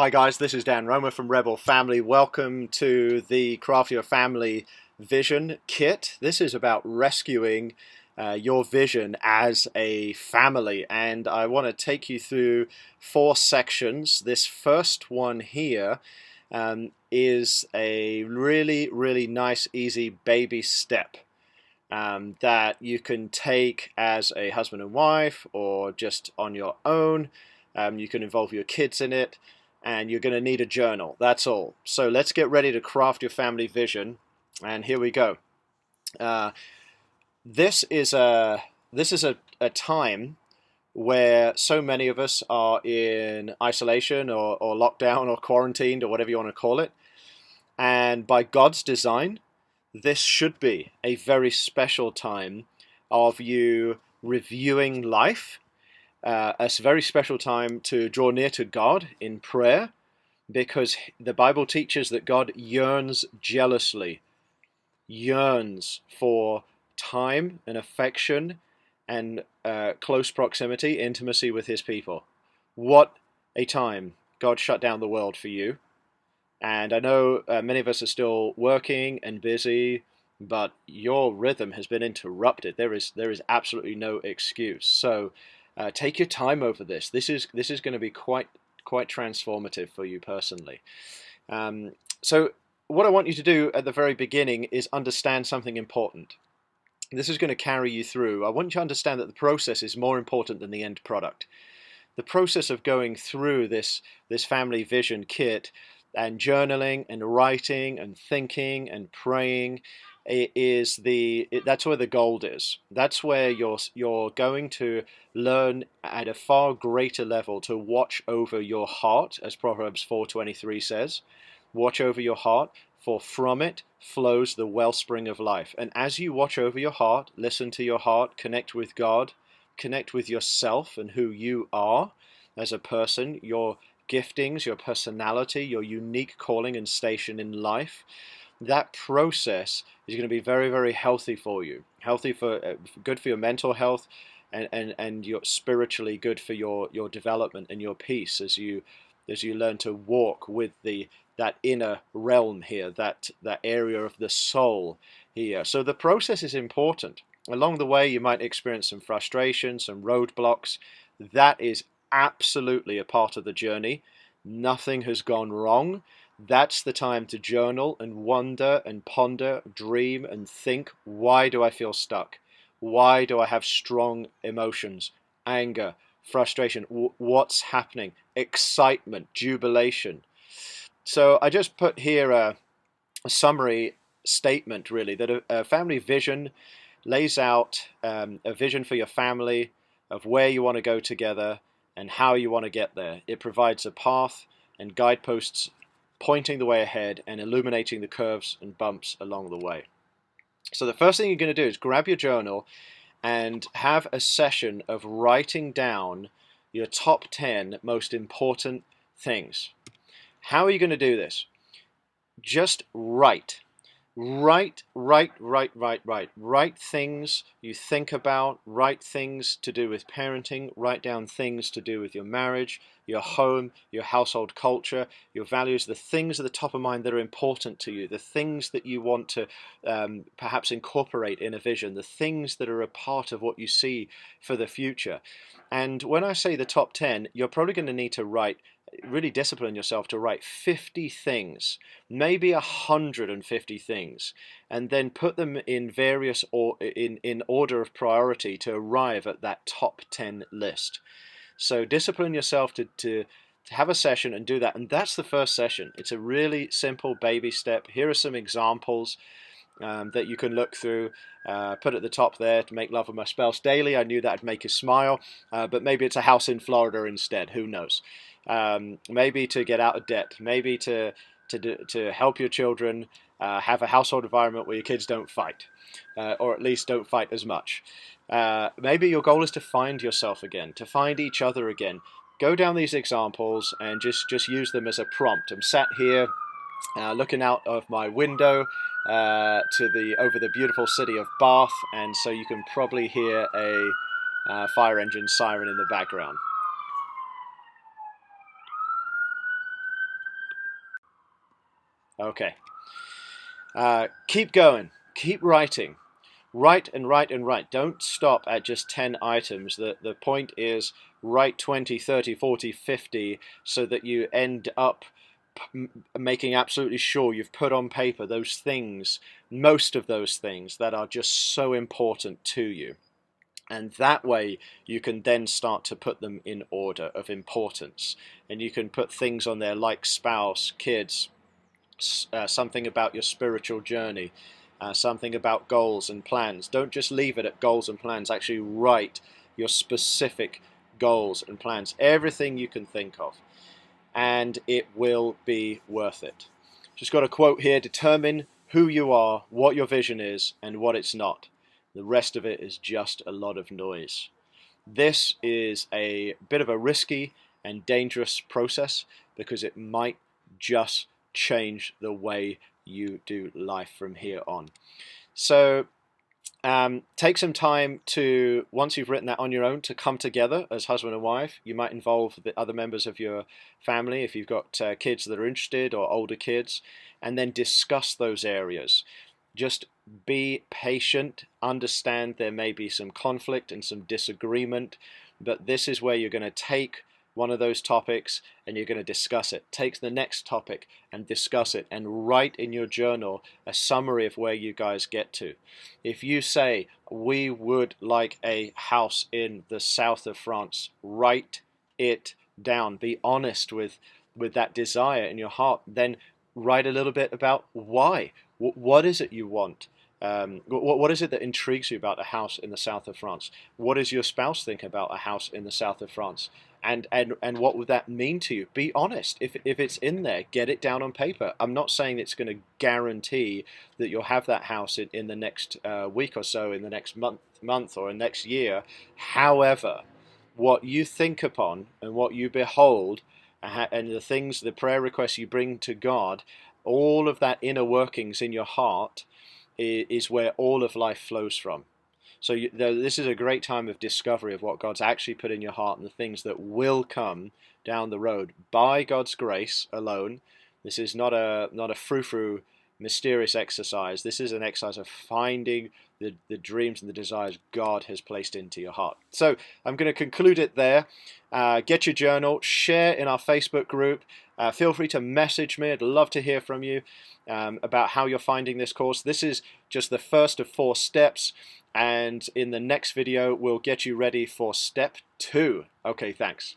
Hi guys, this is Dan Romer from Rebel Family. Welcome to the Craft Your Family Vision Kit. This is about rescuing your vision as a family, and I want to take you through 4 sections. This first one here is a really nice, easy baby step that you can take as a husband and wife or just on your own. You can involve your kids in it. And you're going to need a journal. That's all. So let's get ready to craft your family vision. And here we go. This is a time where so many of us are in isolation or lockdown or quarantined or whatever you want to call it. And by God's design, this should be a very special time of you reviewing life. A very special time to draw near to God in prayer, because the Bible teaches that God yearns for time and affection and close proximity, intimacy with his people. What a time God shut down the world for you. And I know many of us are still working and busy, but your rhythm has been interrupted. There is absolutely no excuse. So take your time over this. This is going to be quite transformative for you personally. So what I want you to do at the very beginning is understand something important. This is going to carry you through. I want you to understand that the process is more important than the end product. The process of going through this family vision kit and journaling and writing and thinking and praying that's where the gold is. That's where you're going to learn at a far greater level to watch over your heart, as Proverbs 4:23 says. Watch over your heart, for from it flows the wellspring of life. And as you watch over your heart, listen to your heart, connect with God, connect with yourself and who you are as a person, your giftings, your personality, your unique calling and station in life. That process is going to be very healthy for you. Healthy for good for your mental health, and you're spiritually good for your development and your peace as you learn to walk with that inner realm here, that area of the soul here. So the process is important. Along the way, you might experience some frustration, some roadblocks. That is absolutely a part of the journey. Nothing has gone wrong. That's the time to journal and wonder and ponder, dream and think. Why do I feel stuck? Why do I have strong emotions? Anger, frustration. What's happening? Excitement, jubilation. So I just put here a summary statement, really, that a family vision lays out a vision for your family of where you want to go together and how you want to get there. It provides a path and guideposts pointing the way ahead and illuminating the curves and bumps along the way. So the first thing you're going to do is grab your journal and have a session of writing down your top 10 most important things. How are you going to do this? Just write. Write things you think about, write things to do with parenting, write down things to do with your marriage, your home, your household culture, your values, the things at the top of mind that are important to you, the things that you want to perhaps incorporate in a vision, the things that are a part of what you see for the future. And when I say the top 10, you're probably going to need to really discipline yourself to write 50 things, maybe 150 things, and then put them in various or in order of priority to arrive at that top 10 list. So discipline yourself to have a session and do that. And that's the first session. It's a really simple baby step. Here are some examples that you can look through. Put at the top there, to make love with my spouse daily. I knew that'd make you smile, but maybe it's a house in Florida instead. Who knows? Maybe to get out of debt. Maybe to help your children have a household environment where your kids don't fight, or at least don't fight as much. Maybe your goal is to find yourself again, to find each other again. Go down these examples and just use them as a prompt. I'm sat here looking out of my window over the beautiful city of Bath, and so you can probably hear a fire engine siren in the background. Okay. Keep going. Keep writing. Write and write and write. Don't stop at just 10 items. The point is write 20, 30, 40, 50 so that you end up making absolutely sure you've put on paper those things, most of those things that are just so important to you. And that way you can then start to put them in order of importance. And you can put things on there like spouse, kids, something about your spiritual journey, something about goals and plans. Don't just leave it at goals and plans. Actually write your specific goals and plans, everything you can think of, and it will be worth it. Just got a quote here: determine who you are, what your vision is, and what it's not. The rest of it is just a lot of noise. This is a bit of a risky and dangerous process because it might just change the way you do life from here on. So take some time to, once you've written that on your own, to come together as husband and wife. You might involve the other members of your family if you've got kids that are interested or older kids, and then discuss those areas. Just be patient, understand there may be some conflict and some disagreement, but this is where you're going to take one of those topics and you're going to discuss it. Take the next topic and discuss it, and write in your journal a summary of where you guys get to. If you say, we would like a house in the south of France, write it down. Be honest with that desire in your heart. Then write a little bit about why. What is it you want? What is it that intrigues you about a house in the south of France? What does your spouse think about a house in the south of France? And what would that mean to you? Be honest. If it's in there, get it down on paper. I'm not saying it's going to guarantee that you'll have that house in the next week or so, in the next month or next year. However, what you think upon and what you behold, and the things, the prayer requests you bring to God, all of that inner workings in your heart is where all of life flows from. So this is a great time of discovery of what God's actually put in your heart and the things that will come down the road by God's grace alone. This is not a frou-frou mysterious exercise. This is an exercise of finding the dreams and the desires God has placed into your heart. So I'm going to conclude it there. Get your journal, share in our Facebook group. Feel free to message me. I'd love to hear from you about how you're finding this course. This is just the first of 4 steps. And in the next video, we'll get you ready for step 2. Okay, thanks.